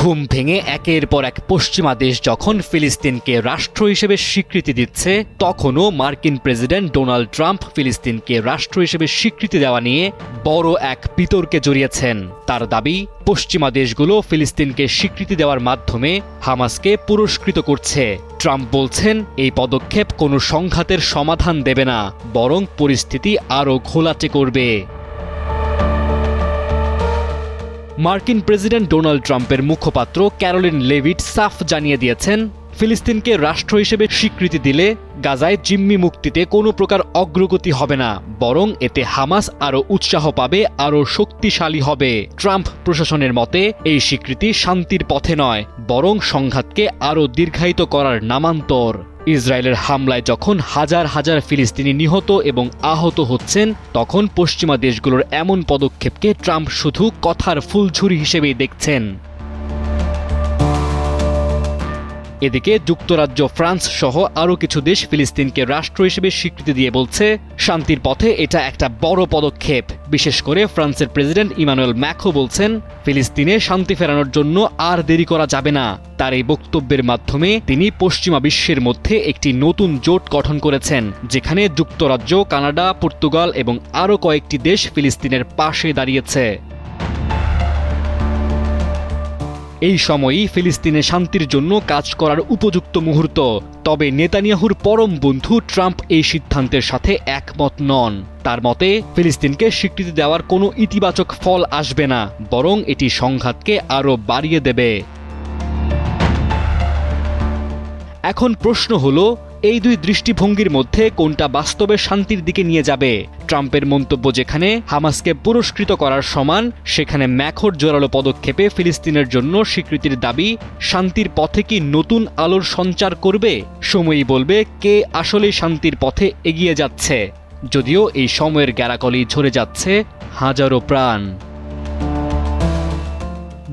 ঘুম ভেঙে একের পর এক পশ্চিমা দেশ যখন ফিলিস্তিনকে রাষ্ট্র হিসেবে স্বীকৃতি দিচ্ছে, তখনও মার্কিন প্রেসিডেন্ট ডোনাল্ড ট্রাম্প ফিলিস্তিনকে রাষ্ট্র হিসেবে স্বীকৃতি দেওয়া নিয়ে বড় এক বিতর্কে জড়িয়েছেন। তার দাবি, পশ্চিমা দেশগুলো ফিলিস্তিনকে স্বীকৃতি দেওয়ার মাধ্যমে হামাসকে পুরস্কৃত করছে। ট্রাম্প বলছেন, এই পদক্ষেপ কোনো সংঘাতের সমাধান দেবে না, বরং পরিস্থিতি আরও ঘোলাটে করবে। মার্কিন প্রেসিডেন্ট ডোনাল্ড ট্রাম্পের মুখপাত্র ক্যারোলিন লেভিট সাফ জানিয়ে দিয়েছেন, ফিলিস্তিনকে রাষ্ট্র হিসেবে স্বীকৃতি দিলে গাজায় জিম্মি মুক্তিতে কোনো প্রকার অগ্রগতি হবে না, বরং এতে হামাস আরও উৎসাহ পাবে, আরও শক্তিশালী হবে। ট্রাম্প প্রশাসনের মতে এই স্বীকৃতি শান্তির পথে নয়, বরং সংঘাতকে আরও দীর্ঘায়িত করার নামান্তর। ইসরায়েলের হামলায় যখন হাজার হাজার ফিলিস্তিনি নিহত এবং আহত হচ্ছেন, তখন পশ্চিমা দেশগুলোর এমন পদক্ষেপকে ট্রাম্প শুধু কথার ফুলঝুরি হিসেবেই দেখছেন। এদিকে যুক্তরাজ্য, ফ্রান্স সহ আরও কিছু দেশ ফিলিস্তিনকে রাষ্ট্র হিসেবে স্বীকৃতি দিয়ে বলছে, শান্তির পথে এটা একটা বড় পদক্ষেপ। বিশেষ করে ফ্রান্সের প্রেসিডেন্ট ইমানুয়েল ম্যাক্রো বলছেন, ফিলিস্তিনে শান্তি ফেরানোর জন্য আর দেরি করা যাবে না। তার এই বক্তব্যের মাধ্যমে তিনি পশ্চিমা বিশ্বের মধ্যে একটি নতুন জোট গঠন করেছেন, যেখানে যুক্তরাজ্য, কানাডা, পর্তুগাল এবং আরও কয়েকটি দেশ ফিলিস্তিনের পাশে দাঁড়িয়েছে। এই সময়ই ফিলিস্তিনে শান্তির জন্য কাজ করার উপযুক্ত মুহূর্ত। তবে নেতানিয়াহুর পরম বন্ধু ট্রাম্প এই সিদ্ধান্তের সাথে একমত নন। তার মতে, ফিলিস্তিনকে স্বীকৃতি দেওয়ার কোনো ইতিবাচক ফল আসবে না, বরং এটি সংঘাতকে আরও বাড়িয়ে দেবে। এখন প্রশ্ন হলো, এই দুই দৃষ্টিভঙ্গির মধ্যে কোনটা বাস্তবে শান্তির দিকে নিয়ে যাবে? ট্রাম্পের মন্তব্য যেখানে হামাসকে পুরস্কৃত করার সমান, সেখানে ম্যাক্রোর জোরালো পদক্ষেপে ফিলিস্তিনের জন্য স্বীকৃতির দাবি শান্তির পথে কি নতুন আলোর সঞ্চার করবে? সময়ই বলবে কে আসলে শান্তির পথে এগিয়ে যাচ্ছে, যদিও এই সময়ের গ্যারাকলি ঝরে যাচ্ছে হাজারো প্রাণ।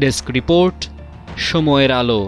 ডেস্ক রিপোর্ট, সময়ের আলো।